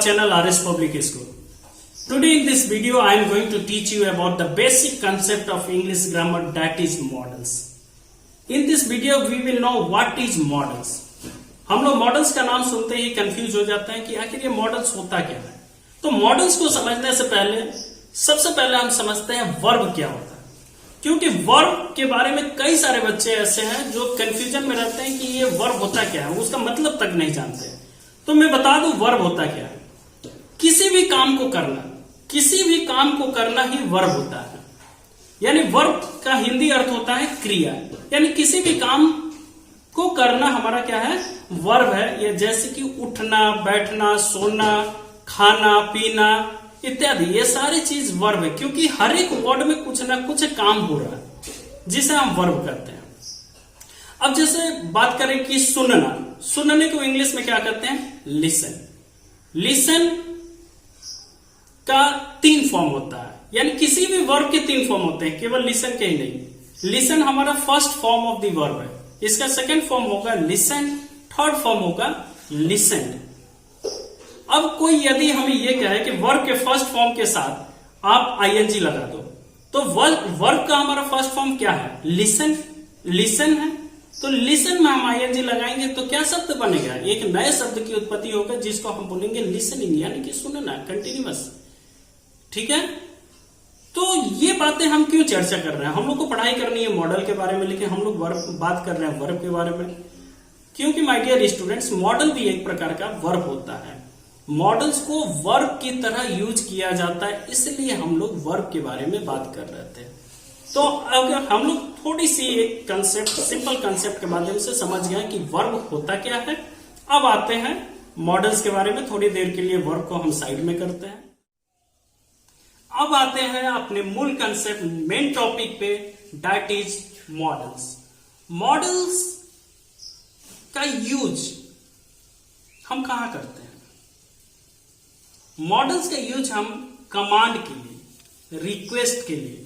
channel RS Public School. Today in this video I am going to teach you about the basic concept of English grammar, that is models. In this video we will know what is models. हम लोग models का नाम सुनते ही confuse हो जाते हैं कि आखिर ये मॉडल्स होता क्या है। तो मॉडल्स को समझने से पहले सबसे पहले हम समझते हैं वर्ब क्या होता है, क्योंकि वर्ब के बारे में कई सारे बच्चे ऐसे हैं जो कंफ्यूजन में रहते हैं कि ये वर्ब होता क्या है, उसका मतलब तक नहीं जानते। तो मैं बता दूं वर्ब होता क्या है। किसी भी काम को करना, किसी भी काम को करना ही वर्ब होता है। यानी वर्ब का हिंदी अर्थ होता है क्रिया, यानी किसी भी काम को करना हमारा क्या है, वर्ब है। ये जैसे कि उठना, बैठना, सोना, खाना, पीना इत्यादि, ये सारी चीज वर्ब है, क्योंकि हर एक वर्ड में कुछ ना कुछ काम हो रहा है जिसे हम वर्ब करते हैं। अब जैसे बात करें कि सुनना, सुनने को इंग्लिश में क्या कहते हैं, लिसन। लिसन का 3 फॉर्म होता है, यानी किसी भी वर्ब के 3 फॉर्म होते हैं, केवल लिसन के ही नहीं। लिसन हमारा first form of the verb है, इसका सेकंड फॉर्म होगा लिसन, थर्ड फॉर्म होगा लिसन। अब कोई यदि हमें यह कहे कि वर्ब के फर्स्ट फॉर्म के साथ आप आईएनजी लगा दो, तो वर्ब का हमारा फर्स्ट फॉर्म क्या है, लिसन, लिसन है। तो लिसन में हम आईएनजी लगाएंगे तो क्या शब्द बनेगा, एक नए शब्द की उत्पत्ति होगा जिसको हम बोलेंगे लिसनिंग, यानी कि सुनना, कंटिन्यूअस। ठीक है, तो ये बातें हम क्यों चर्चा कर रहे हैं, हम लोग को पढ़ाई करनी है मॉडल के बारे में, लेकिन हम लोग बात कर रहे हैं वर्ब के बारे में, क्योंकि माय डियर स्टूडेंट्स मॉडल भी एक प्रकार का वर्ब होता है। मॉडल्स को वर्ब की तरह यूज किया जाता है, इसलिए हम लोग वर्ब के बारे में बात कर रहे थे। तो अगर हम लोग थोड़ी सी एक कंसेप्ट, सिंपल कंसेप्ट के माध्यम से समझ गए कि वर्ब होता क्या है, अब आते हैं मॉडल्स के बारे में। थोड़ी देर के लिए वर्ब को हम साइड में करते हैं। अब आते हैं अपने मूल कंसेप्ट, मेन टॉपिक पे, दैट इज मॉडल्स। मॉडल्स का यूज हम कहां करते हैं? मॉडल्स का यूज हम कमांड के लिए, रिक्वेस्ट के लिए,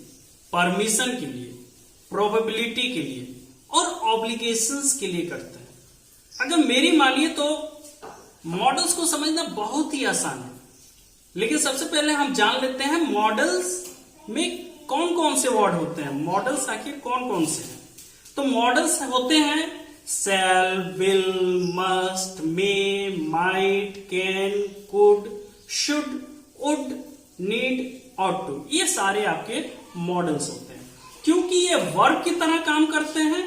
परमिशन के लिए, प्रोबेबिलिटी के लिए और ऑब्लिगेशंस के लिए करते हैं। अगर मेरी मानिए तो मॉडल्स को समझना बहुत ही आसान है, लेकिन सबसे पहले हम जान लेते हैं मॉडल्स में कौन कौन से वर्ड होते हैं। मॉडल्स आखिर कौन कौन से हैं? तो मॉडल्स होते हैं shall, will, must, may, might, can, could, should, would, need और टू। ये सारे आपके मॉडल्स होते हैं। क्योंकि ये वर्ब की तरह काम करते हैं,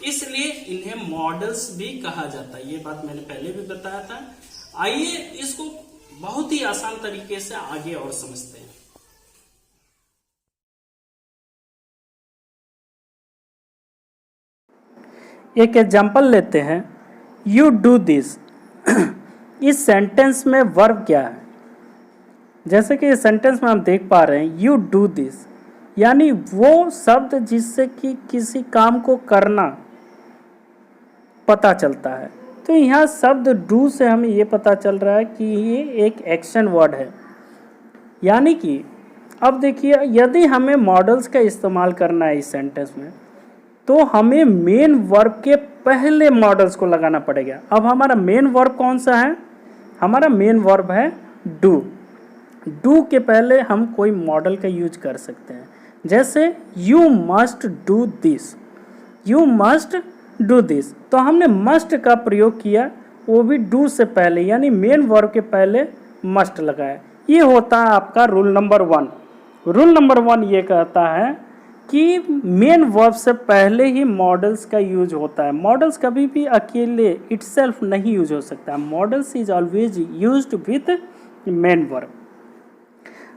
इसलिए इन्हें मॉडल्स भी कहा जाता है। ये बात मैंने पहले भी बताया था। आइए इसको बहुत ही आसान तरीके से आगे और समझते हैं। एक एग्जाम्पल लेते हैं, यू डू दिस। इस सेंटेंस में वर्ब क्या है? जैसे कि इस सेंटेंस में हम देख पा रहे हैं यू डू दिस, यानी वो शब्द जिससे कि किसी काम को करना पता चलता है। तो यहाँ शब्द डू से हमें ये पता चल रहा है कि ये एक एक्शन वर्ड है। यानी कि अब देखिए, यदि हमें मॉडल्स का इस्तेमाल करना है इस सेंटेंस में, तो हमें मेन वर्ब के पहले मॉडल्स को लगाना पड़ेगा। अब हमारा मेन वर्ब कौन सा है? हमारा मेन वर्ब है डू। डू के पहले हम कोई मॉडल का यूज कर सकते हैं, जैसे you must do this, you must do this. तो हमने मस्ट का प्रयोग किया, वो भी डू से पहले, यानी मेन वर्ब के पहले मस्ट लगाया। ये होता है आपका रूल नंबर 1। रूल नंबर 1 ये कहता है कि मेन वर्ब से पहले ही मॉडल्स का यूज होता है। मॉडल्स कभी भी अकेले इटसेल्फ नहीं यूज हो सकता। Models is always used with main verb.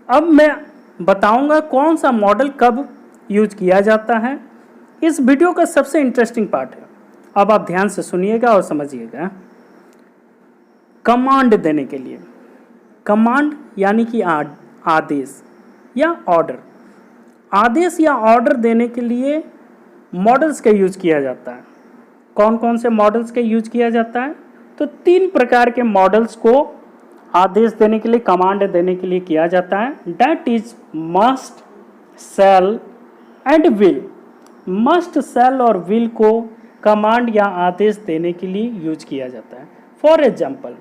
अब मैं बताऊंगा कौन सा मॉडल कब यूज किया जाता है। इस वीडियो का सबसे इंटरेस्टिंग पार्ट है, अब आप ध्यान से सुनिएगा और समझिएगा। कमांड देने के लिए, कमांड यानी कि आदेश या ऑर्डर, आदेश या ऑर्डर देने के लिए मॉडल्स का यूज किया जाता है। कौन कौन से मॉडल्स का यूज किया जाता है? तो 3 प्रकार के मॉडल्स को आदेश देने के लिए, कमांड देने के लिए किया जाता है। That is must, shall and will. Must, shall और विल को कमांड या आदेश देने के लिए यूज किया जाता है। For example,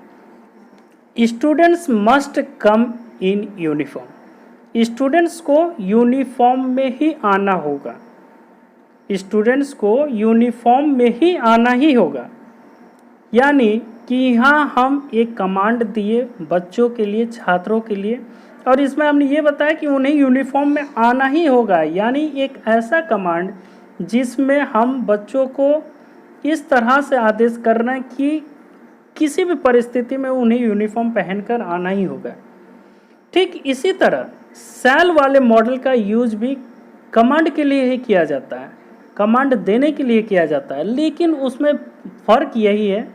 students must come in uniform, students को यूनिफॉर्म में ही आना होगा, स्टूडेंट्स को यूनिफॉर्म में ही आना ही होगा। यानी कि यहाँ हम एक कमांड दिए बच्चों के लिए, छात्रों के लिए, और इसमें हमने ये बताया कि उन्हें यूनिफॉर्म में आना ही होगा। यानी एक ऐसा कमांड जिसमें हम बच्चों को इस तरह से आदेश कर रहे हैं कि किसी भी परिस्थिति में उन्हें यूनिफॉर्म पहनकर आना ही होगा। ठीक इसी तरह सेल वाले मॉडल का यूज भी कमांड के लिए ही किया जाता है, कमांड देने के लिए किया जाता है, लेकिन उसमें फ़र्क यही है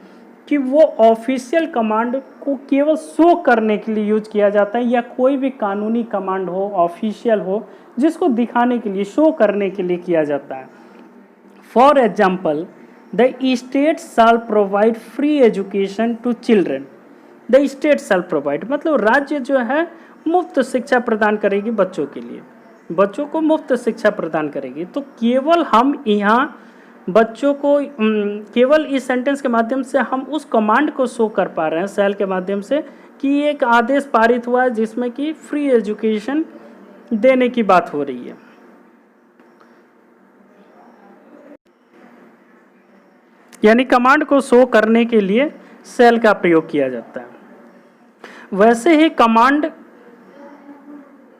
कि वो ऑफिशियल कमांड को केवल शो करने के लिए यूज किया जाता है, या कोई भी कानूनी कमांड हो, ऑफिशियल हो, जिसको दिखाने के लिए, शो करने के लिए किया जाता है। For example, the state shall provide free education to children. The state shall provide मतलब राज्य जो है मुफ्त शिक्षा प्रदान करेगी बच्चों के लिए, बच्चों को मुफ्त शिक्षा प्रदान करेगी। तो केवल हम यहाँ बच्चों को केवल इस सेंटेंस के माध्यम से हम उस कमांड को शो कर पा रहे हैं सेल के माध्यम से कि एक आदेश पारित हुआ है जिसमें कि फ्री एजुकेशन देने की बात हो रही है। यानी कमांड को शो करने के लिए सेल का प्रयोग किया जाता है। वैसे ही कमांड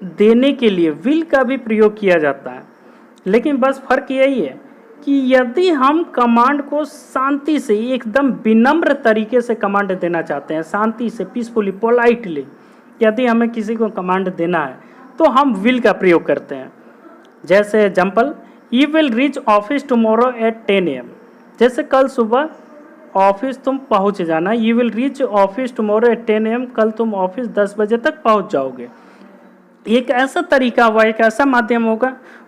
देने के लिए विल का भी प्रयोग किया जाता है, लेकिन बस फर्क यही है कि यदि हम कमांड को शांति से, एकदम विनम्र तरीके से कमांड देना चाहते हैं, शांति से, पीसफुली, पोलाइटली, यदि हमें किसी को कमांड देना है तो हम विल का प्रयोग करते हैं। जैसे example, you will reach office tomorrow at 10 AM। जैसे कल सुबह ऑफिस तुम पहुंच जाना, you will reach office tomorrow at 10 AM, कल तुम ऑफिस 10 बजे तक पहुंच जाओगे। एक ऐसा तरीका हुआ, एक ऐसा माध्यम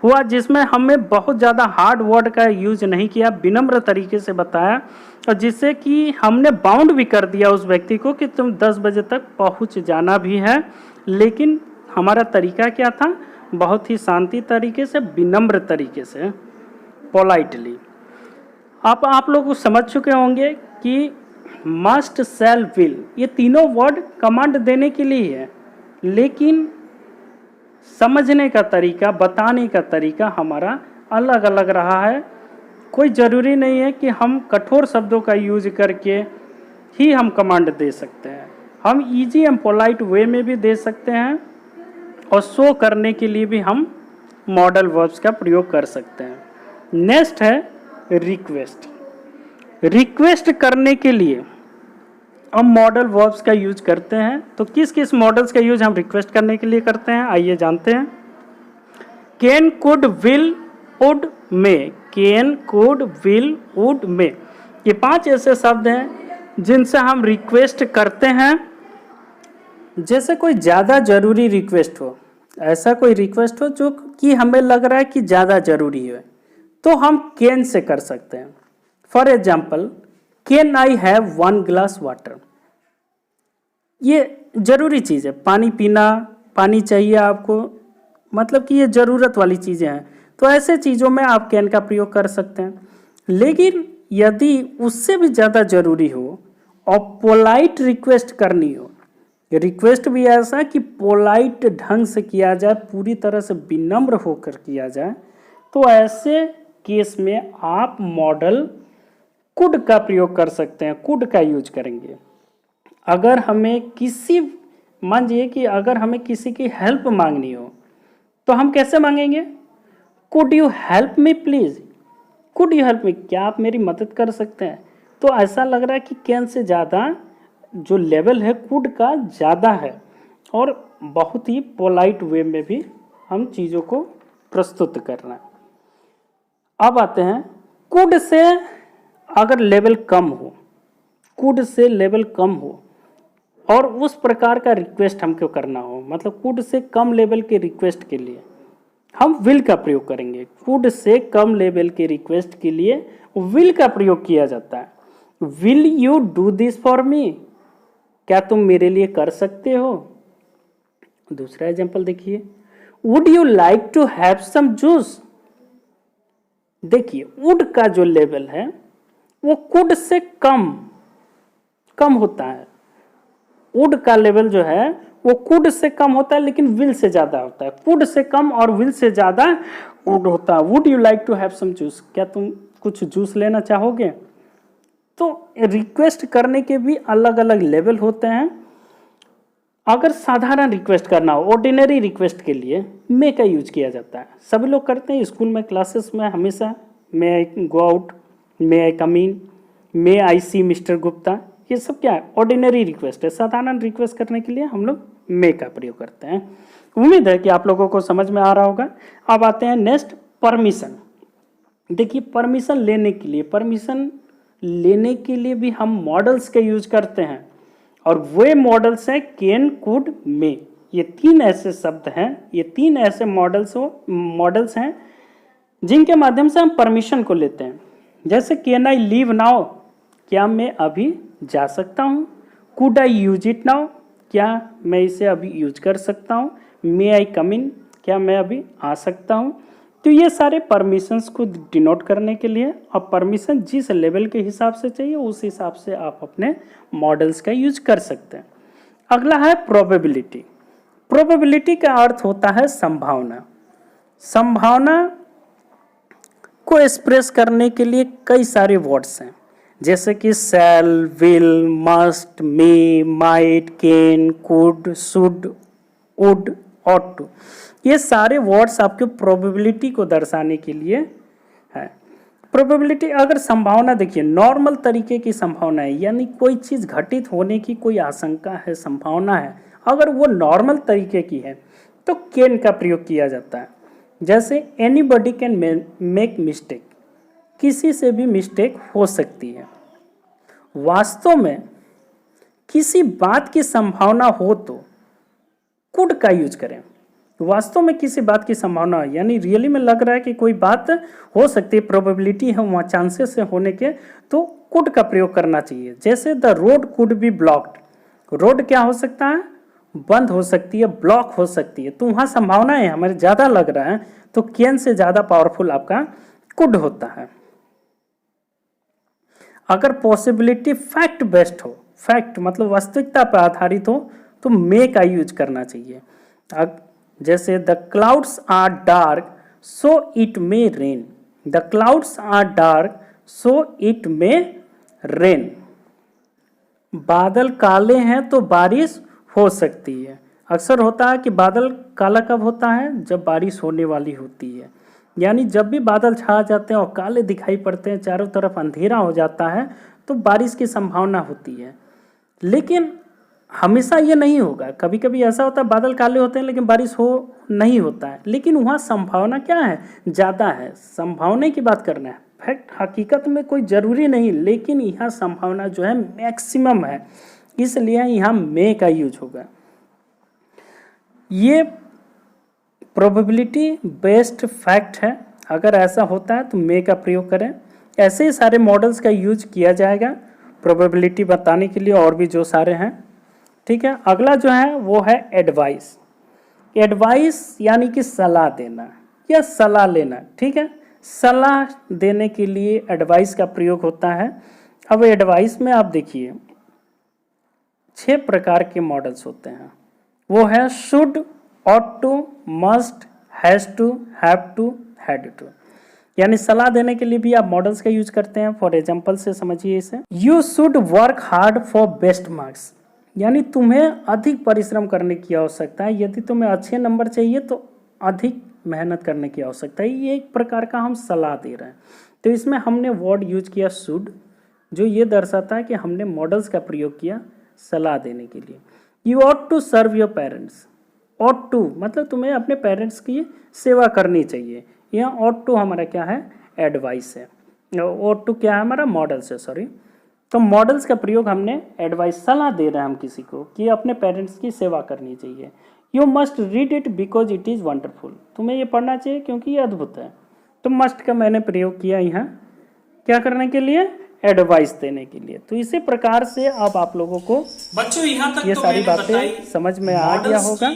हुआ जिसमें हमें बहुत ज़्यादा हार्ड वर्ड का यूज नहीं किया, विनम्र तरीके से बताया, और जिससे कि हमने बाउंड भी कर दिया उस व्यक्ति को कि तुम 10 बजे तक पहुंच जाना भी है। लेकिन हमारा तरीका क्या था? बहुत ही शांति तरीके से, विनम्र तरीके से, पोलाइटली। आप लोग समझ चुके होंगे कि मस्ट, शैल, विल, ये तीनों वर्ड कमांड देने के लिए है, लेकिन समझने का तरीका, बताने का तरीका हमारा अलग अलग रहा है। कोई ज़रूरी नहीं है कि हम कठोर शब्दों का यूज करके ही हम कमांड दे सकते हैं, हम इजी एंड पोलाइट वे में भी दे सकते हैं, और शो करने के लिए भी हम मॉडल वर्ब्स का प्रयोग कर सकते हैं। नेक्स्ट है रिक्वेस्ट। रिक्वेस्ट करने के लिए हम मॉडल वर्ब्स का यूज करते हैं। तो किस किस मॉडल्स का यूज हम रिक्वेस्ट करने के लिए करते हैं, आइए जानते हैं। Can, could, will, would, may. Can, could, will, would, may, ये 5 ऐसे शब्द हैं जिनसे हम रिक्वेस्ट करते हैं। जैसे कोई ज़्यादा जरूरी रिक्वेस्ट हो, ऐसा कोई रिक्वेस्ट हो जो कि हमें लग रहा है कि ज़्यादा जरूरी है, तो हम कैन से कर सकते हैं। For example, can I have 1 glass water. ये जरूरी चीज़ है, पानी पीना, पानी चाहिए आपको, मतलब कि ये ज़रूरत वाली चीज़ें हैं, तो ऐसे चीज़ों में आप कैन का प्रयोग कर सकते हैं। लेकिन यदि उससे भी ज़्यादा ज़रूरी हो और पोलाइट रिक्वेस्ट करनी हो, रिक्वेस्ट भी ऐसा कि पोलाइट ढंग से किया जाए, पूरी तरह से विनम्र होकर किया जाए, तो ऐसे केस में आप मॉडल कुड का प्रयोग कर सकते हैं, कुड का यूज करेंगे। अगर हमें मान लीजिए कि अगर हमें किसी की हेल्प मांगनी हो तो हम कैसे मांगेंगे? Could you help me please, could you help me, क्या आप मेरी मदद कर सकते हैं? तो ऐसा लग रहा है कि कैन से ज़्यादा जो लेवल है कुड का ज़्यादा है, और बहुत ही पोलाइट वे में भी हम चीज़ों को प्रस्तुत कर रहे हैं। अब आते हैं कुड से अगर लेवल कम हो, कुड से लेवल कम हो और उस प्रकार का रिक्वेस्ट हमको करना हो, मतलब कुड से कम लेवल के रिक्वेस्ट के लिए हम विल का प्रयोग करेंगे। कुड से कम लेवल के रिक्वेस्ट के लिए विल का प्रयोग किया जाता है। Will you do this for me, क्या तुम मेरे लिए कर सकते हो? दूसरा एग्जांपल देखिए, would you like to have some juice. देखिए वुड का जो लेवल है वो कुड से कम होता है, वुड का लेवल जो है वो कुड से कम होता है लेकिन विल से ज़्यादा होता है। कुड से कम और विल से ज़्यादा वुड होता है। Would you like to have some juice, क्या तुम कुछ जूस लेना चाहोगे? तो रिक्वेस्ट करने के भी अलग अलग लेवल होते हैं। अगर साधारण रिक्वेस्ट करना हो, ऑर्डिनरी रिक्वेस्ट के लिए मे का यूज किया जाता है। सभी लोग करते हैं स्कूल में, क्लासेस में हमेशा मे आई गो आउट, मे आई कम इन, मे आई सी मिस्टर गुप्ता, ये सब क्या है? ऑर्डिनरी रिक्वेस्ट है। साधारण रिक्वेस्ट करने के लिए हम लोग मे का प्रयोग करते हैं। उम्मीद है कि आप लोगों को समझ में आ रहा होगा। अब आते हैं नेक्स्ट, परमिशन। देखिए परमिशन लेने के लिए भी हम मॉडल्स का यूज करते हैं, और वे मॉडल्स हैं कैन, कुड, मे। ये तीन ऐसे शब्द हैं, ये तीन ऐसे मॉडल्स हैं जिनके माध्यम से हम परमिशन को लेते हैं। जैसे कैन आई लीव नाउ, क्या मैं अभी जा सकता हूँ? Could I use it now, क्या मैं इसे अभी यूज कर सकता हूँ? मे आई कम इन, क्या मैं अभी आ सकता हूँ? तो ये सारे परमिशंस को डिनोट करने के लिए, अब परमिशन जिस लेवल के हिसाब से चाहिए उस हिसाब से आप अपने मॉडल्स का यूज कर सकते हैं। अगला है प्रोबेबिलिटी। प्रोबेबिलिटी का अर्थ होता है संभावना। संभावना को एक्सप्रेस करने के लिए कई सारे वर्ड्स हैं, जैसे कि shall, will, must, may, might, can, could, should, would, ought to. ये सारे वर्ड्स आपके प्रोबेबिलिटी को दर्शाने के लिए है। प्रोबेबिलिटी, अगर संभावना देखिए नॉर्मल तरीके की संभावना है, यानी कोई चीज़ घटित होने की कोई आशंका है, संभावना है, अगर वो नॉर्मल तरीके की है तो कैन का प्रयोग किया जाता है। जैसे एनीबॉडी कैन मेक मिस्टेक, किसी से भी मिस्टेक हो सकती है। वास्तव में किसी बात की संभावना हो तो कुड का यूज करें। वास्तव में किसी बात की संभावना है, यानी रियली में लग रहा है कि कोई बात हो सकती है, प्रोबेबिलिटी है वहाँ चांसेस है होने के, तो कुड का प्रयोग करना चाहिए। जैसे the road could be blocked, road क्या हो सकता है? बंद हो सकती है, ब्लॉक हो सकती है। तो वहाँ संभावना है हमारे ज़्यादा लग रहा है, तो कैन से ज़्यादा पावरफुल आपका कुड होता है। अगर पॉसिबिलिटी फैक्ट बेस्ड हो, फैक्ट मतलब वास्तविकता पर आधारित हो, तो मे का यूज करना चाहिए। जैसे the clouds are dark so it may rain, the clouds are dark so it may rain. बादल काले हैं तो बारिश हो सकती है। अक्सर होता है कि बादल काला कब होता है? जब बारिश होने वाली होती है। यानी जब भी बादल छा जाते हैं और काले दिखाई पड़ते हैं, चारों तरफ अंधेरा हो जाता है, तो बारिश की संभावना होती है। लेकिन हमेशा ये नहीं होगा, कभी कभी ऐसा होता है बादल काले होते हैं लेकिन बारिश हो नहीं होता है, लेकिन वहाँ संभावना क्या है? ज़्यादा है। संभावना की बात करना है, फैक्ट हकीकत में कोई ज़रूरी नहीं, लेकिन यहाँ संभावना जो है मैक्सिमम है, इसलिए यहाँ मे का यूज होगा। ये प्रोबेबिलिटी बेस्ड फैक्ट है, अगर ऐसा होता है तो मे का प्रयोग करें। ऐसे ही सारे मॉडल्स का यूज किया जाएगा प्रोबेबिलिटी बताने के लिए, और भी जो सारे हैं। ठीक है, अगला जो है वो है एडवाइस। एडवाइस यानी कि सलाह देना या सलाह लेना। ठीक है, सलाह देने के लिए एडवाइस का प्रयोग होता है। अब एडवाइस में आप देखिए 6 प्रकार के मॉडल्स होते हैं। वो है should, ought to, must, has to, have to, had to. यानी सलाह देने के लिए भी आप मॉडल्स का यूज करते हैं। फॉर एग्जांपल से समझिए इसे, you should work hard for best marks, यानी तुम्हें अधिक परिश्रम करने की आवश्यकता है। यदि तुम्हें अच्छे नंबर चाहिए तो अधिक मेहनत करने की आवश्यकता है। ये एक प्रकार का हम सलाह दे रहे हैं। तो इसमें हमने वर्ड यूज किया शुड, जो ये दर्शाता है कि हमने मॉडल्स का प्रयोग किया सलाह देने के लिए। You ought to serve your parents, ought to मतलब तुम्हें अपने पेरेंट्स की सेवा करनी चाहिए। यहाँ ऑट टू हमारा क्या है? एडवाइस है। ऑट टू क्या है? हमारा मॉडल्स है, सॉरी। तो मॉडल्स का प्रयोग हमने एडवाइस, सलाह दे रहे हैं हम किसी को कि अपने पेरेंट्स की सेवा करनी चाहिए। You must read it because it is wonderful, तुम्हें ये पढ़ना चाहिए क्योंकि ये अद्भुत है। तो मस्ट का मैंने प्रयोग किया यहाँ क्या करने के लिए? एडवाइस देने के लिए। तो इसी प्रकार से अब आप लोगों को बच्चों यहाँ तक ये तो सारी बातें समझ में आ गया होगा।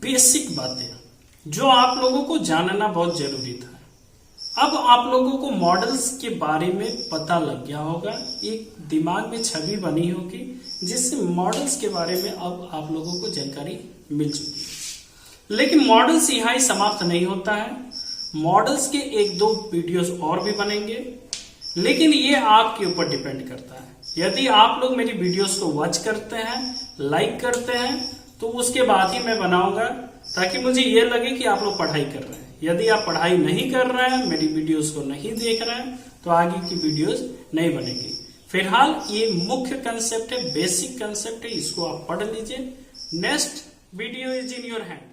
बेसिक बातें जो आप लोगों को जानना बहुत जरूरी था। अब आप लोगों को मॉडल्स के बारे में पता लग गया होगा, एक दिमाग में छवि बनी होगी जिससे मॉडल्स के बारे में अब आप लोगों को जानकारी मिल चुकी है। लेकिन मॉडल्स यहाँ ही समाप्त नहीं होता है, मॉडल्स के एक दो वीडियोस और भी बनेंगे, लेकिन ये आपके ऊपर डिपेंड करता है। यदि आप लोग मेरी वीडियोस को वॉच करते हैं, लाइक करते हैं, तो उसके बाद ही मैं बनाऊंगा, ताकि मुझे ये लगे कि आप लोग पढ़ाई कर रहे हैं। यदि आप पढ़ाई नहीं कर रहे हैं, मेरी वीडियोस को नहीं देख रहे हैं, तो आगे की वीडियोस नहीं बनेगी। फिलहाल ये मुख्य कंसेप्ट है, बेसिक कंसेप्ट है, इसको आप पढ़ लीजिए। Next video is in your hand.